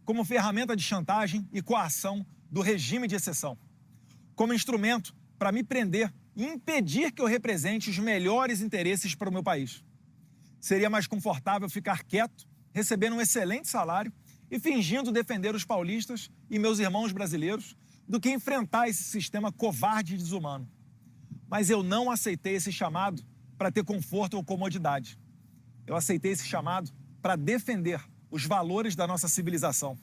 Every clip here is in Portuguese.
como ferramenta de chantagem e coação do regime de exceção, como instrumento para me prender e impedir que eu represente os melhores interesses para o meu país. Seria mais confortável ficar quieto, recebendo um excelente salário e fingindo defender os paulistas e meus irmãos brasileiros do que enfrentar esse sistema covarde e desumano. Mas eu não aceitei esse chamado para ter conforto ou comodidade. Eu aceitei esse chamado para defender os valores da nossa civilização.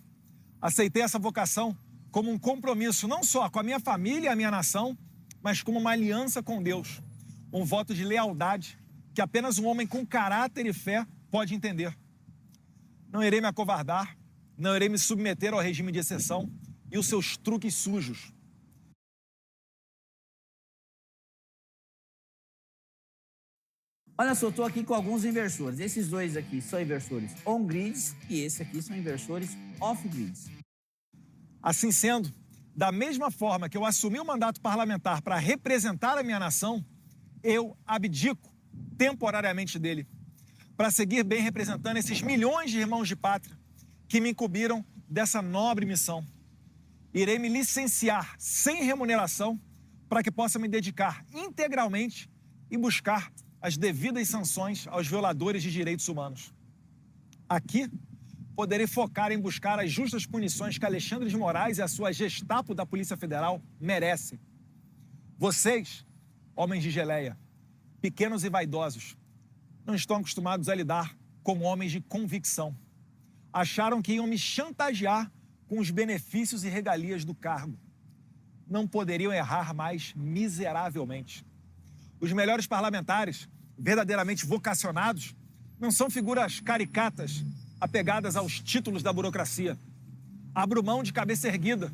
Aceitei essa vocação como um compromisso não só com a minha família e a minha nação, mas como uma aliança com Deus, um voto de lealdade que apenas um homem com caráter e fé pode entender. Não irei me acovardar, não irei me submeter ao regime de exceção e os seus truques sujos. Olha só, eu estou aqui com alguns inversores. Esses dois aqui são inversores on-grids e esse aqui são inversores off-grids. Assim sendo, da mesma forma que eu assumi o mandato parlamentar para representar a minha nação, eu abdico temporariamente dele, para seguir bem representando esses milhões de irmãos de pátria que me incumbiram dessa nobre missão. Irei me licenciar sem remuneração para que possa me dedicar integralmente e buscar as devidas sanções aos violadores de direitos humanos. Aqui, poderei focar em buscar as justas punições que Alexandre de Moraes e a sua Gestapo da Polícia Federal merecem. Vocês, homens de geleia, pequenos e vaidosos, não estão acostumados a lidar com homens de convicção. Acharam que iam me chantagear com os benefícios e regalias do cargo. Não poderiam errar mais miseravelmente. Os melhores parlamentares, verdadeiramente vocacionados, não são figuras caricatas apegadas aos títulos da burocracia. Abro mão de cabeça erguida,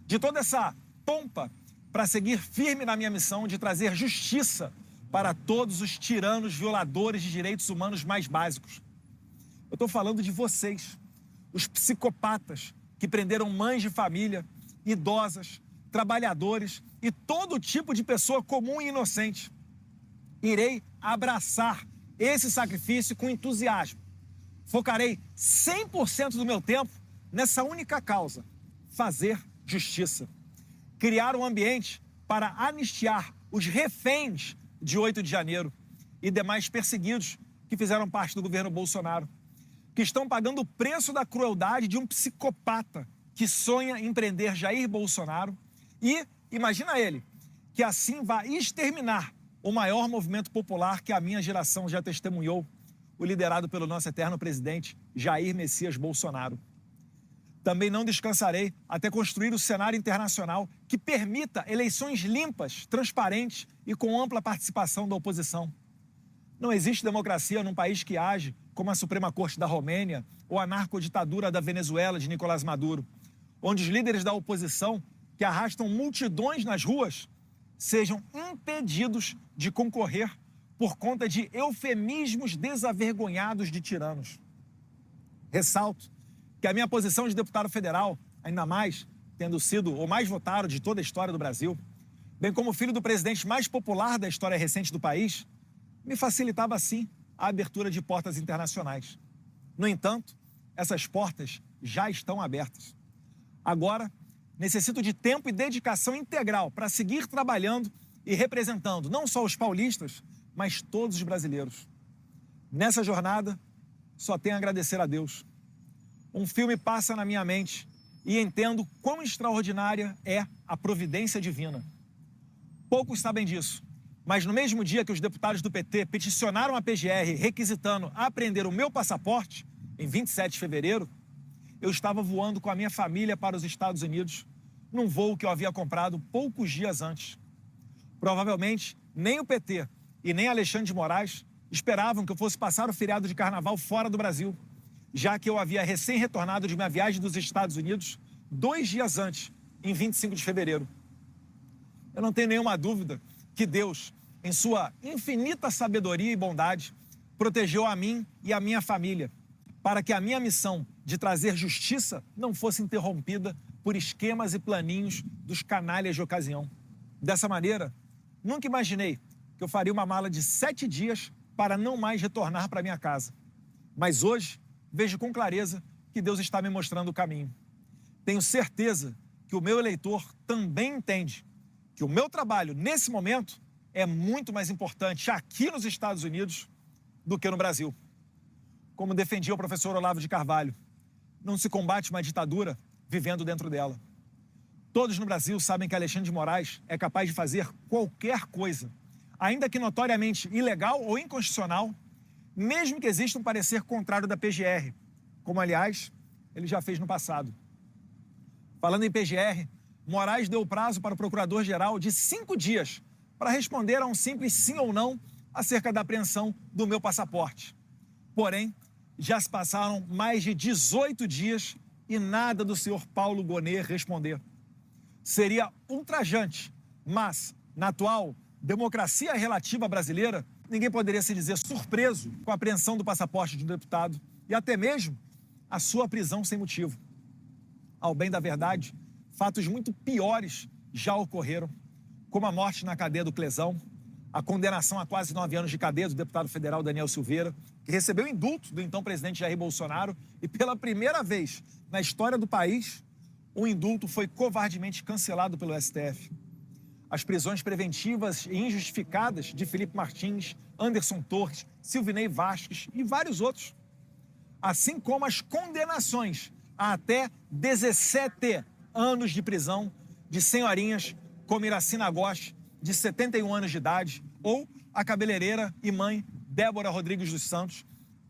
de toda essa pompa, para seguir firme na minha missão de trazer justiça para todos os tiranos violadores de direitos humanos mais básicos. Eu estou falando de vocês, os psicopatas que prenderam mães de família, idosas, trabalhadores e todo tipo de pessoa comum e inocente. Irei abraçar esse sacrifício com entusiasmo. Focarei 100% do meu tempo nessa única causa: fazer justiça. Criar um ambiente para anistiar os reféns de 8 de janeiro e demais perseguidos que fizeram parte do governo Bolsonaro, que estão pagando o preço da crueldade de um psicopata que sonha em prender Jair Bolsonaro e, imagina ele, que assim vai exterminar o maior movimento popular que a minha geração já testemunhou, o liderado pelo nosso eterno presidente Jair Messias Bolsonaro. Também não descansarei até construir o cenário internacional que permita eleições limpas, transparentes e com ampla participação da oposição. Não existe democracia num país que age como a Suprema Corte da Romênia ou a narcoditadura da Venezuela de Nicolás Maduro, onde os líderes da oposição, que arrastam multidões nas ruas, sejam impedidos de concorrer por conta de eufemismos desavergonhados de tiranos. Ressalto que a minha posição de deputado federal, ainda mais tendo sido o mais votado de toda a história do Brasil, bem como filho do presidente mais popular da história recente do país, me facilitava, sim, a abertura de portas internacionais. No entanto, essas portas já estão abertas. Agora, necessito de tempo e dedicação integral para seguir trabalhando e representando não só os paulistas, mas todos os brasileiros. Nessa jornada, só tenho a agradecer a Deus. Um filme passa na minha mente e entendo quão extraordinária é a providência divina. Poucos sabem disso, mas no mesmo dia que os deputados do PT peticionaram a PGR requisitando apreender o meu passaporte, em 27 de fevereiro, eu estava voando com a minha família para os Estados Unidos, num voo que eu havia comprado poucos dias antes. Provavelmente, nem o PT e nem Alexandre de Moraes esperavam que eu fosse passar o feriado de carnaval fora do Brasil, já que eu havia recém-retornado de minha viagem dos Estados Unidos 2 dias antes, em 25 de fevereiro. Eu não tenho nenhuma dúvida que Deus, em sua infinita sabedoria e bondade, protegeu a mim e a minha família, para que a minha missão de trazer justiça não fosse interrompida por esquemas e planinhos dos canalhas de ocasião. Dessa maneira, nunca imaginei que eu faria uma mala de 7 dias para não mais retornar para minha casa. Mas hoje, vejo com clareza que Deus está me mostrando o caminho. Tenho certeza que o meu eleitor também entende que o meu trabalho, nesse momento, é muito mais importante aqui nos Estados Unidos do que no Brasil. Como defendia o professor Olavo de Carvalho, não se combate uma ditadura vivendo dentro dela. Todos no Brasil sabem que Alexandre de Moraes é capaz de fazer qualquer coisa, ainda que notoriamente ilegal ou inconstitucional, mesmo que exista um parecer contrário da PGR, como, aliás, ele já fez no passado. Falando em PGR, Moraes deu prazo para o procurador-geral de 5 dias para responder a um simples sim ou não acerca da apreensão do meu passaporte. Porém, já se passaram mais de 18 dias e nada do senhor Paulo Gonet responder. Seria ultrajante, mas, na atual democracia relativa brasileira, ninguém poderia se dizer surpreso com a apreensão do passaporte de um deputado e até mesmo a sua prisão sem motivo. Ao bem da verdade, fatos muito piores já ocorreram, como a morte na cadeia do Clesão, a condenação a quase 9 anos de cadeia do deputado federal Daniel Silveira, que recebeu indulto do então presidente Jair Bolsonaro e pela primeira vez na história do país, o indulto foi covardemente cancelado pelo STF. As prisões preventivas e injustificadas de Felipe Martins, Anderson Torres, Silvinei Vasquez e vários outros. Assim como as condenações a até 17 anos de prisão de senhorinhas como Iracina Gosch, de 71 anos de idade, ou a cabeleireira e mãe Débora Rodrigues dos Santos,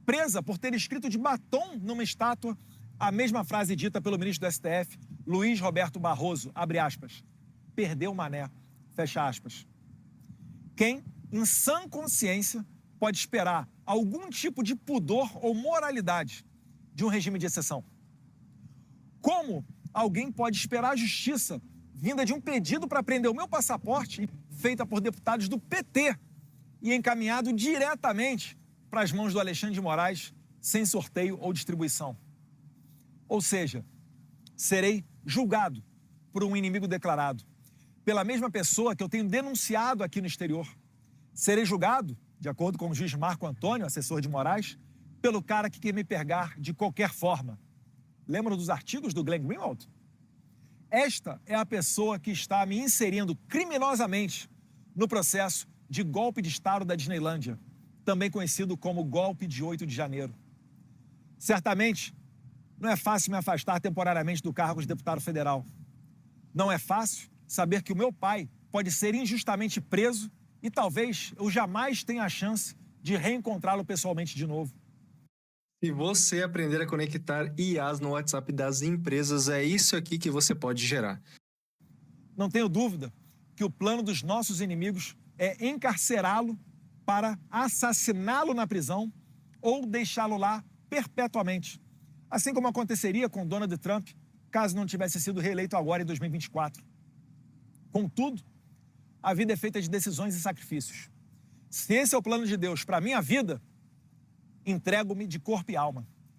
presa por ter escrito de batom numa estátua a mesma frase dita pelo ministro do STF, Luiz Roberto Barroso, abre aspas, perdeu o mané, fecha aspas. Quem, em sã consciência, pode esperar algum tipo de pudor ou moralidade de um regime de exceção? Como alguém pode esperar a justiça vinda de um pedido para prender o meu passaporte, feita por deputados do PT e encaminhado diretamente para as mãos do Alexandre de Moraes, sem sorteio ou distribuição? Ou seja, serei julgado por um inimigo declarado, pela mesma pessoa que eu tenho denunciado aqui no exterior. Serei julgado, de acordo com o juiz Marco Antônio, assessor de Moraes, pelo cara que quer me pegar de qualquer forma. Lembram dos artigos do Glenn Greenwald? Esta é a pessoa que está me inserindo criminosamente no processo de golpe de Estado da Disneylândia, também conhecido como golpe de 8 de janeiro. Certamente, não é fácil me afastar temporariamente do cargo de deputado federal. Não é fácil saber que o meu pai pode ser injustamente preso e talvez eu jamais tenha a chance de reencontrá-lo pessoalmente de novo. Se você aprender a conectar IAs no WhatsApp das empresas, é isso aqui que você pode gerar. Não tenho dúvida que o plano dos nossos inimigos é encarcerá-lo para assassiná-lo na prisão ou deixá-lo lá perpetuamente. Assim como aconteceria com Donald Trump, caso não tivesse sido reeleito agora em 2024. Contudo, a vida é feita de decisões e sacrifícios. Se esse é o plano de Deus para a minha vida, entrego-me de corpo e alma.